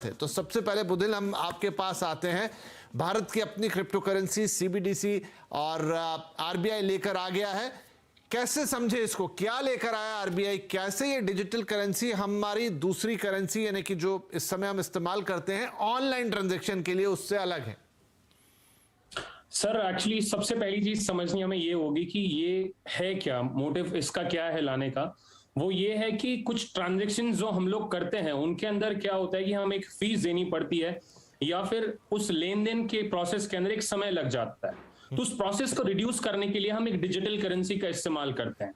तो सबसे पहले बुधिल हम आपके पास आते हैं। भारत की अपनी क्रिप्टो करेंसी सीबीडीसी और आरबीआई लेकर आ गया है। कैसे समझे इसको, क्या लेकर आया आरबीआई? कैसे ये डिजिटल करेंसी हमारी दूसरी करेंसी यानी कि जो इस समय हम इस्तेमाल करते हैं ऑनलाइन ट्रांजैक्शन के लिए उससे अलग है? सर एक्चुअली सबसे पहली चीज समझनी हमें ये होगी कि ये है क्या, मोटिव इसका क्या है लाने का। वो ये है कि कुछ ट्रांजैक्शन जो हम लोग करते हैं उनके अंदर क्या होता है कि हमें एक फीस देनी पड़ती है या फिर उस लेन देन के प्रोसेस के अंदर एक समय लग जाता है। तो उस प्रोसेस को रिड्यूस करने के लिए हम एक डिजिटल करेंसी का इस्तेमाल करते हैं।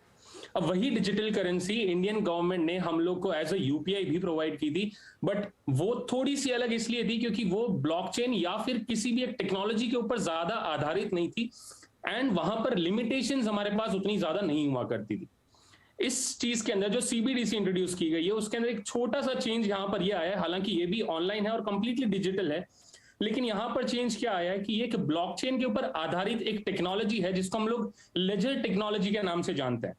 अब वही डिजिटल करेंसी इंडियन गवर्नमेंट ने हम लोग को एज अ यूपीआई भी प्रोवाइड की थी, बट वो थोड़ी सी अलग इसलिए थी क्योंकि वो ब्लॉकचेन या फिर किसी भी एक टेक्नोलॉजी के ऊपर ज्यादा आधारित नहीं थी एंड वहां पर लिमिटेशंस हमारे पास उतनी ज्यादा नहीं हुआ करती थी। इस चीज के अंदर जो सीबीडीसी इंट्रोड्यूस की गई है उसके अंदर एक छोटा सा चेंज यहां पर यह आया है, हालांकि ये भी ऑनलाइन है और कंप्लीटली डिजिटल है, लेकिन यहां पर चेंज क्या आया है कि ये एक ब्लॉकचेन के ऊपर आधारित एक टेक्नोलॉजी है जिसको हम लोग लेजर टेक्नोलॉजी के नाम से जानते हैं।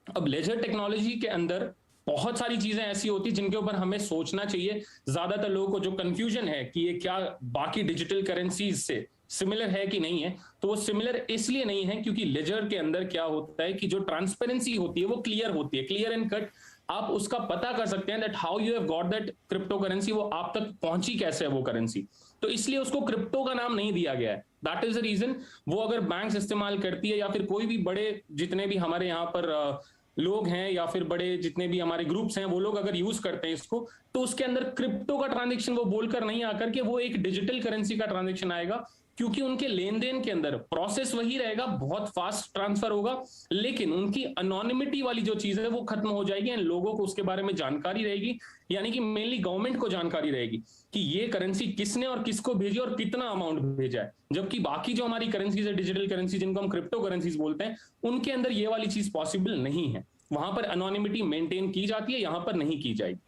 अब लेजर टेक्नोलॉजी के अंदर बहुत सारी चीजें ऐसी होती जिनके ऊपर हमें सोचना चाहिए। ज्यादातर लोगों को जो कंफ्यूजन है कि ये क्या बाकी डिजिटल करेंसीज से सिमिलर है कि नहीं है, तो वो सिमिलर इसलिए नहीं है क्योंकि लेजर के अंदर क्या होता है कि जो ट्रांसपेरेंसी होती है वो क्लियर होती है, क्लियर एंड कट। आप उसका पता कर सकते हैं that how you have got that crypto currency, वो आप तक पहुंची कैसे है वो करेंसी। तो इसलिए उसको क्रिप्टो का नाम नहीं दिया गया है। That is the reason. वो अगर बैंक्स इस्तेमाल करती है या फिर कोई भी बड़े जितने भी हमारे यहाँ पर लोग हैं या फिर बड़े जितने भी हमारे ग्रुप्स हैं वो लोग अगर यूज करते हैं इसको, तो उसके अंदर क्रिप्टो का ट्रांजैक्शन वो बोलकर नहीं आकर के वो एक डिजिटल करेंसी का ट्रांजैक्शन आएगा, क्योंकि उनके लेन देन के अंदर प्रोसेस वही रहेगा, बहुत फास्ट ट्रांसफर होगा, लेकिन उनकी अनोनिमिटी वाली जो चीज है वो खत्म हो जाएगी एंड लोगों को उसके बारे में जानकारी रहेगी, यानी कि मेनली गवर्नमेंट को जानकारी रहेगी कि ये करेंसी किसने और किसको भेजी और कितना अमाउंट भेजा है। जबकि बाकी जो हमारी करेंसीज है डिजिटल करेंसी जिनको हम क्रिप्टो करेंसीज बोलते हैं, उनके अंदर ये वाली चीज पॉसिबल नहीं है। वहां पर अनोनिमिटी मेंटेन की जाती है, यहां पर नहीं की जाएगी।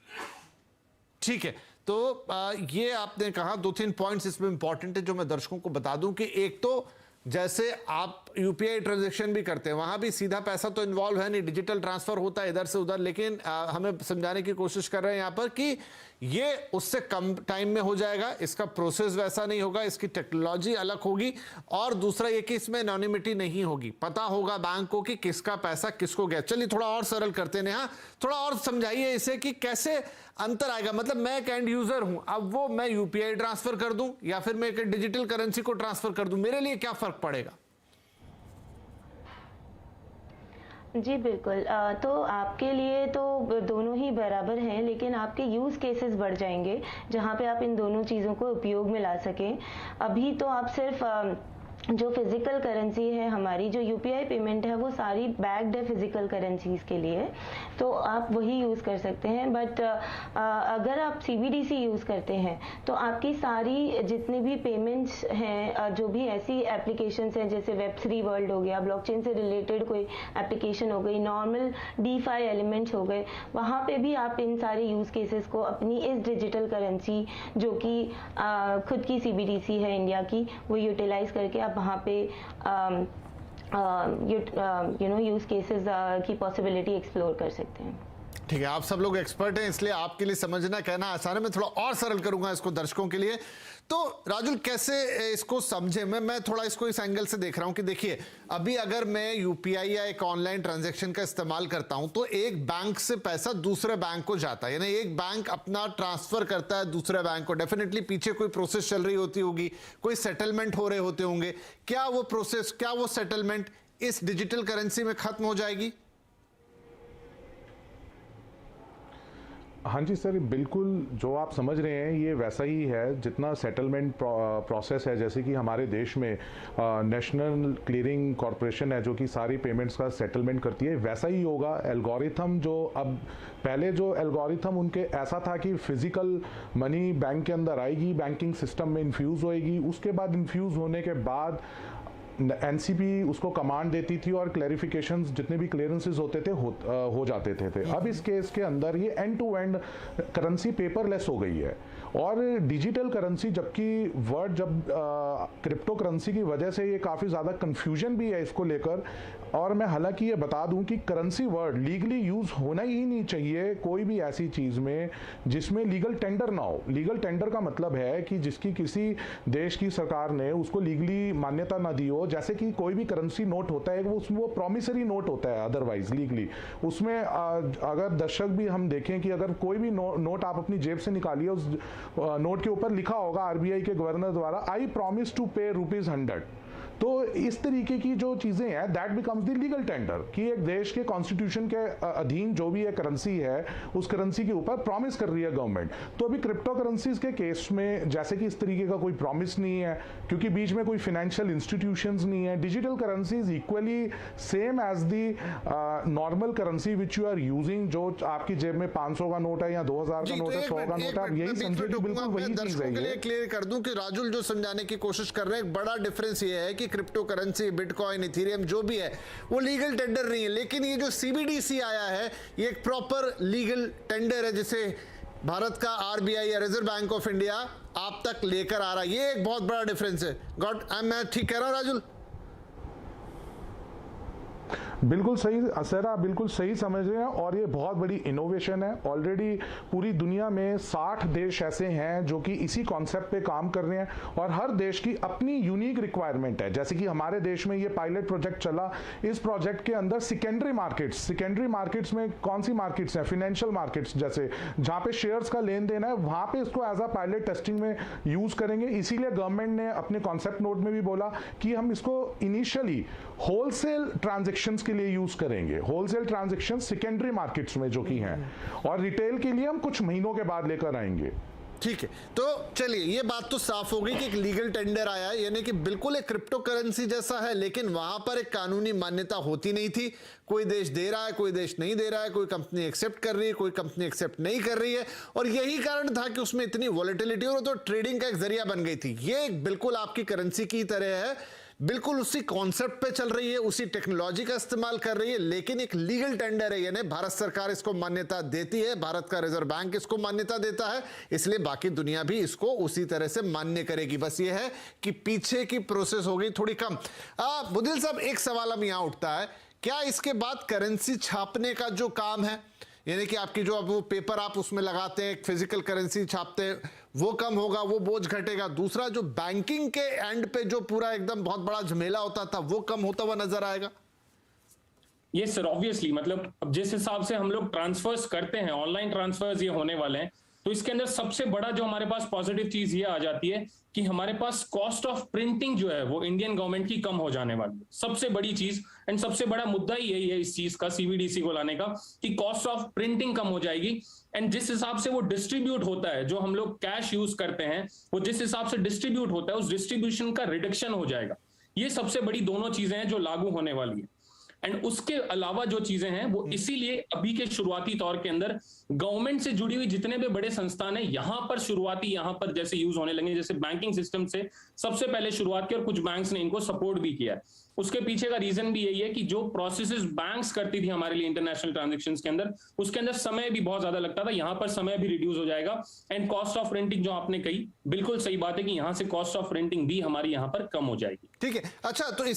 ठीक है, तो ये आपने कहा दो तीन पॉइंट्स इसमें इंपॉर्टेंट है जो मैं दर्शकों को बता दूं कि एक तो जैसे आप यूपीआई ट्रांजैक्शन भी करते हैं वहां भी सीधा पैसा तो इन्वॉल्व है नहीं, डिजिटल ट्रांसफर होता है इधर से उधर, लेकिन हमें समझाने की कोशिश कर रहे हैं यहां पर कि ये उससे कम टाइम में हो जाएगा, इसका प्रोसेस वैसा नहीं होगा, इसकी टेक्नोलॉजी अलग होगी, और दूसरा ये कि इसमें एनोनिमिटी नहीं होगी, पता होगा बैंक को कि किसका पैसा किसको गया। चलिए थोड़ा और सरल करते हैं, हाँ थोड़ा और समझाइए इसे कि कैसे अंतर आएगा। मतलब मैं एक एंड यूजर हूं, अब वो मैं यूपीआई ट्रांसफर कर दूं या फिर मैं एक डिजिटल करेंसी को ट्रांसफर कर दूं, मेरे लिए क्या फर्क पड़ेगा? जी बिल्कुल। तो आपके लिए तो दोनों ही बराबर हैं, लेकिन आपके यूज़ केसेस बढ़ जाएंगे जहाँ पे आप इन दोनों चीज़ों को उपयोग में ला सकें। अभी तो आप सिर्फ जो फिजिकल करेंसी है हमारी, जो यूपीआई पेमेंट है वो सारी बैक्ड है फिजिकल करेंसीज के लिए, तो आप वही यूज़ कर सकते हैं। बट अगर आप सीबीडीसी यूज़ करते हैं तो आपकी सारी जितने भी पेमेंट्स हैं, जो भी ऐसी एप्लीकेशंस हैं जैसे वेब3 वर्ल्ड हो गया, ब्लॉकचेन से रिलेटेड कोई एप्लीकेशन हो गई, नॉर्मल डीफाई एलिमेंट्स हो गए, वहाँ पे भी आप इन सारे यूज़ केसेस को अपनी इस डिजिटल करेंसी जो कि खुद की सीबीडीसी है इंडिया की, वो यूटिलाइज करके आप वहाँ पे यूज केसेस की पॉसिबिलिटी एक्सप्लोर कर सकते हैं। ठीक है, आप सब लोग एक्सपर्ट हैं इसलिए आपके लिए समझना कहना आसान है। मैं थोड़ा और सरल करूंगा इसको दर्शकों के लिए। तो राजुल कैसे इसको समझे, मैं थोड़ा इसको इस एंगल से देख रहा हूं कि देखिए अभी अगर मैं यूपीआई या एक ऑनलाइन ट्रांजैक्शन का इस्तेमाल करता हूं तो एक बैंक से पैसा दूसरे बैंक को जाता है, यानी एक बैंक अपना ट्रांसफर करता है दूसरे बैंक को, डेफिनेटली पीछे कोई प्रोसेस चल रही होती होगी, कोई सेटलमेंट हो रहे होते होंगे। क्या वो प्रोसेस, क्या वो सेटलमेंट इस डिजिटल करेंसी में खत्म हो जाएगी? हाँ जी सर, बिल्कुल जो आप समझ रहे हैं ये वैसा ही है जितना सेटलमेंट प्रोसेस है। जैसे कि हमारे देश में नेशनल क्लियरिंग कॉरपोरेशन है जो कि सारी पेमेंट्स का सेटलमेंट करती है, वैसा ही होगा एल्गोरिथम। जो अब पहले जो एल्गोरिथम उनके ऐसा था कि फिजिकल मनी बैंक के अंदर आएगी, बैंकिंग सिस्टम में इन्फ्यूज़ होएगी, उसके बाद इन्फ्यूज़ होने के बाद एनसीबी उसको कमांड देती थी और क्लैरिफिकेशंस जितने भी क्लियरेंसेस होते थे हो जाते थे। अब इस केस के अंदर ये end to end currency paperless हो गई है और डिजिटल करेंसी, जबकि वर्ड जब क्रिप्टो करेंसी की वजह से ये काफ़ी ज़्यादा कंफ्यूजन भी है इसको लेकर। और मैं हालांकि ये बता दूं कि करेंसी वर्ड लीगली यूज होना ही नहीं चाहिए कोई भी ऐसी चीज में जिसमें लीगल टेंडर ना हो। लीगल टेंडर का मतलब है कि जिसकी किसी देश की सरकार ने उसको लीगली मान्यता ना दी हो, जैसे कि कोई भी करेंसी नोट होता है वो प्रॉमिसरी नोट होता है अदरवाइज लीगली। उसमें अगर दर्शक भी हम देखें कि अगर कोई भी नोट आप अपनी जेब से निकालिए, उस नोट के ऊपर लिखा होगा आरबीआई के गवर्नर द्वारा, आई प्रॉमिस टू पे ₹100। तो इस तरीके की जो चीजें हैं that becomes the legal tender कि एक देश के कॉन्स्टिट्यूशन के अधीन जो भी एक करेंसी है उस करेंसी के ऊपर प्रॉमिस कर रही है गवर्नमेंट। तो अभी क्रिप्टो करेंसीज के केस में जैसे कि इस तरीके का कोई प्रॉमिस नहीं है क्योंकि बीच में कोई फाइनेंशियल इंस्टीट्यूशंस नहीं है। Digital currencies equally same as the normal currency which you are using, जो आपकी जेब में 500 का नोट है या 2000 का नोट है, 100 का नोट है, आप यही समझिए कि बिल्कुल वही चीज है। ये क्लियर कर दूं कि राजुल जो समझाने की कोशिश कर रहे हैं, एक बड़ा डिफरेंस ये है कि क्रिप्टो करेंसी, बिटकॉइन, इथेरियम जो भी है वो लीगल टेंडर नहीं है, लेकिन ये जो सीबीडीसी आया है ये एक प्रॉपर लीगल टेंडर है जिसे भारत का आरबीआई या रिजर्व बैंक ऑफ इंडिया आप तक लेकर आ रहा है। ये एक बहुत बड़ा डिफरेंस है। गॉड, मैं ठीक कह रहा हूं राजुल? बिल्कुल सही सर, आप बिल्कुल सही समझ रहे हैं और ये बहुत बड़ी इनोवेशन है। ऑलरेडी पूरी दुनिया में 60 देश ऐसे हैं जो कि इसी कॉन्सेप्ट पे काम कर रहे हैं और हर देश की अपनी यूनिक रिक्वायरमेंट है। जैसे कि हमारे देश में ये पायलट प्रोजेक्ट चला, इस प्रोजेक्ट के अंदर सेकेंडरी मार्केट्स में कौन सी मार्केट्स हैं? फाइनेंशियल मार्केट्स, जैसे जहां पे शेयर्स का लेन देन है वहां पे इसको एज अ पायलट टेस्टिंग में यूज करेंगे। इसीलिए गवर्नमेंट ने अपने कॉन्सेप्ट नोट में भी बोला कि हम इसको इनिशियली होलसेल ट्रांजैक्शंस के लिए यूज करेंगे, होलसेल ट्रांजैक्शन सेकेंडरी मार्केट्स में जो कि हैं, और रिटेल के लिए हम कुछ महीनों के बाद लेकर आएंगे। ठीक है, तो चलिए ये बात तो साफ हो गई कि एक लीगल टेंडर आया है, यानी कि बिल्कुल एक क्रिप्टो करेंसी जैसा है, लेकिन वहां पर एक कानूनी मान्यता होती नहीं थी। कोई देश दे रहा है, कोई देश नहीं दे रहा है, कोई कंपनी एक्सेप्ट कर रही है, कोई कंपनी एक्सेप्ट नहीं कर रही है, और यही कारण था कि उसमें इतनी वॉलेटिलिटी और तो ट्रेडिंग का एक जरिया बन गई थी। ये बिल्कुल आपकी करेंसी की तरह है, बिल्कुल उसी कॉन्सेप्ट पे चल रही है, उसी टेक्नोलॉजी का इस्तेमाल कर रही है, लेकिन एक लीगल टेंडर है, यानी भारत सरकार इसको मान्यता देती है, भारत का रिजर्व बैंक इसको मान्यता देता है, इसलिए बाकी दुनिया भी इसको उसी तरह से मान्य करेगी। बस ये है कि पीछे की प्रोसेस हो गई थोड़ी कम। बुदिल साहब, एक सवाल अब यहां उठता है, क्या इसके बाद करेंसी छापने का जो काम है, यानी कि आपकी जो अब वो पेपर आप उसमें लगाते हैं, फिजिकल करेंसी छापते हैं, वो कम होगा, वो बोझ घटेगा? दूसरा, जो बैंकिंग के एंड पे जो पूरा एकदम बहुत बड़ा झमेला होता था वो कम होता हुआ नजर आएगा? ये सर ऑब्वियसली, मतलब अब जिस हिसाब से हम लोग ट्रांसफर्स करते हैं, ऑनलाइन ट्रांसफर्स ये होने वाले हैं, तो इसके अंदर सबसे बड़ा जो हमारे पास पॉजिटिव चीज ये आ जाती है कि हमारे पास कॉस्ट ऑफ प्रिंटिंग जो है वो इंडियन गवर्नमेंट की कम हो जाने वाली है। सबसे बड़ी चीज एंड सबसे बड़ा मुद्दा ही यही है इस चीज का, सीबीडीसी को लाने का, कि कॉस्ट ऑफ प्रिंटिंग कम हो जाएगी। एंड जिस हिसाब से वो डिस्ट्रीब्यूट होता है, जो हम लोग कैश यूज करते हैं, वो जिस हिसाब से डिस्ट्रीब्यूट होता है उस डिस्ट्रीब्यूशन का रिडक्शन हो जाएगा। ये सबसे बड़ी दोनों चीजें हैं जो लागू होने वाली है। एंड उसके अलावा जो चीजें हैं वो इसीलिए अभी के शुरुआती तौर के अंदर गवर्नमेंट से जुड़ी हुई जितने भी बड़े संस्थान हैं, यहां पर शुरुआती यहां पर जैसे यूज होने लगे, जैसे बैंकिंग सिस्टम से सबसे पहले शुरुआत की और कुछ बैंक्स ने इनको सपोर्ट भी किया है। उसके पीछे का रीजन भी यही है कि जो प्रोसेसेस बैंक्स करती थी हमारे लिए इंटरनेशनल ट्रांजैक्शंस के अंदर, उसके अंदर समय भी बहुत ज्यादा लगता था, यहां पर समय भी रिड्यूस हो जाएगा। एंड कॉस्ट ऑफ प्रिंटिंग जो आपने कही, बिल्कुल सही बात है कि यहां से कॉस्ट ऑफ प्रिंटिंग भी हमारी यहां पर कम हो जाएगी। ठीक है, अच्छा, तो इसी